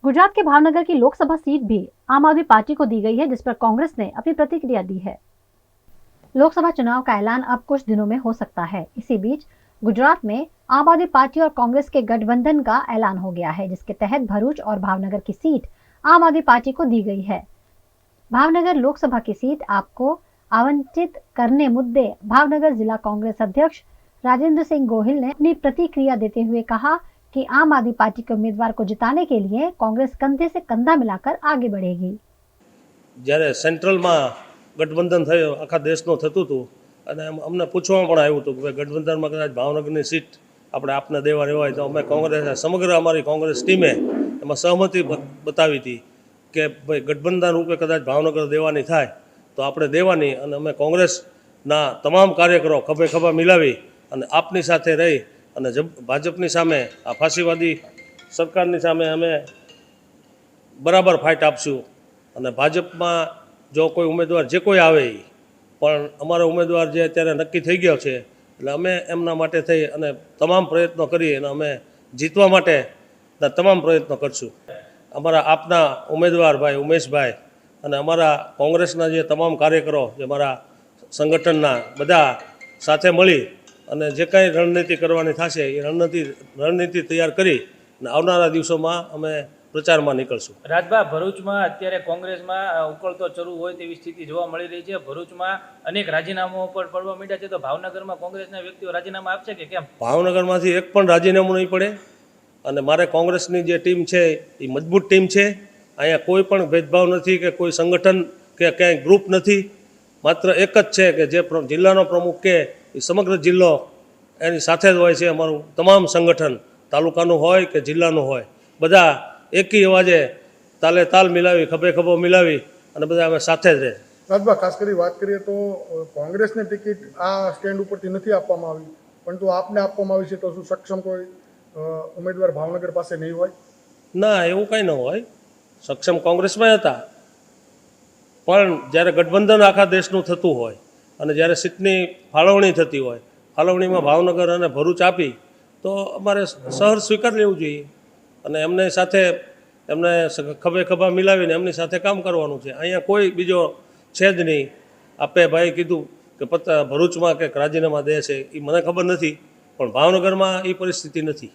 गुजरात के भावनगर की लोकसभा सीट भी आम आदमी पार्टी को दी गई है, जिस पर कांग्रेस ने अपनी प्रतिक्रिया दी है। लोकसभा चुनाव का ऐलान अब कुछ दिनों में हो सकता है। इसी बीच गुजरात में आम आदमी पार्टी और कांग्रेस के गठबंधन का ऐलान हो गया है, जिसके तहत भरूच और भावनगर की सीट आम आदमी पार्टी को दी गई है। भावनगर लोकसभा की सीट आपको आवंटित करने मुद्दे भावनगर जिला कांग्रेस अध्यक्ष राजेंद्र सिंह गोहिल ने अपनी प्रतिक्रिया देते हुए कहा कि आम आदमी पार्टी के उम्मीदवार को जिताने के लिए कांग्रेस कंधे से कंधा मिलाकर आगे बढ़ेगी। જ્યારે સેન્ટ્રલમાં ગઠબંધન થયો આખા દેશનું થતું હતું અને અમને પૂછવામાં પણ આવ્યું હતું કે ભાઈ ગઠબંધનમાં કદાચ ભાવનગરની સીટ આપણે આપને દેવા રહેવાય તો અમે કોંગ્રેસ સમગ્ર અમારી કોંગ્રેસ ટીમે એમાં સહમતિ બતાવી હતી કે ભાઈ ગઠબંધન રૂપે કદાચ ભાવનગર દેવાની થાય તો આપણે દેવાની અને અમે કોંગ્રેસના તમામ કાર્યકરો ખભે ખભા મિલાવી અને આપની સાથે રહી અને ભાજપની સામે આ ફાસીવાદી સરકારની સામે અમે બરાબર ફાઇટ આપશું અને ભાજપમાં જો કોઈ ઉમેદવાર જે કોઈ આવે પણ અમારો ઉમેદવાર જે અત્યારે નક્કી થઈ ગયો છે એટલે અમે એમના માટે થઈ અને તમામ પ્રયત્નો કરી અને અમે જીતવા માટેના તમામ પ્રયત્નો કરશું। અમારા આપના ઉમેદવાર ભાઈ ઉમેશભાઈ અને અમારા કોંગ્રેસના જે તમામ કાર્યકરો જે મારા સંગઠનના બધા સાથે મળી અને જે કંઈ રણનીતિ કરવાની થશે એ રણનીતિ તૈયાર કરી અને આવનારા દિવસોમાં અમે પ્રચારમાં નીકળશું। રાજભા ભરૂચમાં અત્યારે કોંગ્રેસમાં ઉકળતો ચરુ હોય તેવી સ્થિતિ જોવા મળી રહી છે। ભરૂચમાં અનેક રાજીનામાઓ પર પડવા માંડ્યા છે, તો ભાવનગરમાં કોંગ્રેસના વ્યક્તિઓ રાજીનામા આપશે કે કેમ? ભાવનગરમાંથી એક પણ રાજીનામું નહીં પડે અને મારે કોંગ્રેસની જે ટીમ છે એ મજબૂત ટીમ છે। અહીંયા કોઈ પણ ભેદભાવ નથી કે કોઈ સંગઠન કે ક્યાંય ગ્રુપ નથી, માત્ર એક જ છે કે જે જિલ્લાનો પ્રમુખ કે એ સમગ્ર જિલ્લો એની સાથે જ હોય છે। અમારું તમામ સંગઠન તાલુકાનું હોય કે જિલ્લાનું હોય બધા એકી અવાજે તાલે તાલ મિલાવી ખભે ખભો મિલાવી અને બધા અમે સાથે જ રહે। રાજભા, ખાસ કરી વાત કરીએ તો કોંગ્રેસની ટિકિટ આ સ્ટેન્ડ ઉપરથી નથી આપવામાં આવી, પરંતુ આપને આપવામાં આવી છે, તો શું સક્ષમ કોઈ ઉમેદવાર ભાવનગર પાસે નહીં હોય? ના, એવું કંઈ ન હોય। સક્ષમ કોંગ્રેસમાં હતા, પણ જ્યારે ગઠબંધન આખા દેશનું થતું હોય અને જ્યારે સીટની ફાળવણી થતી હોય, ફાળવણીમાં ભાવનગર અને ભરૂચ આપી તો અમારે સહર સ્વીકાર લેવું જોઈએ અને એમને સાથે એમને ખભે ખભા મિલાવીને એમની સાથે કામ કરવાનું છે। અહીંયા કોઈ બીજો છે જ નહીં। આપે ભાઈ કીધું કે ભરૂચમાં કે રાજીનામા દે છે, એ મને ખબર નથી, પણ ભાવનગરમાં એ પરિસ્થિતિ નથી।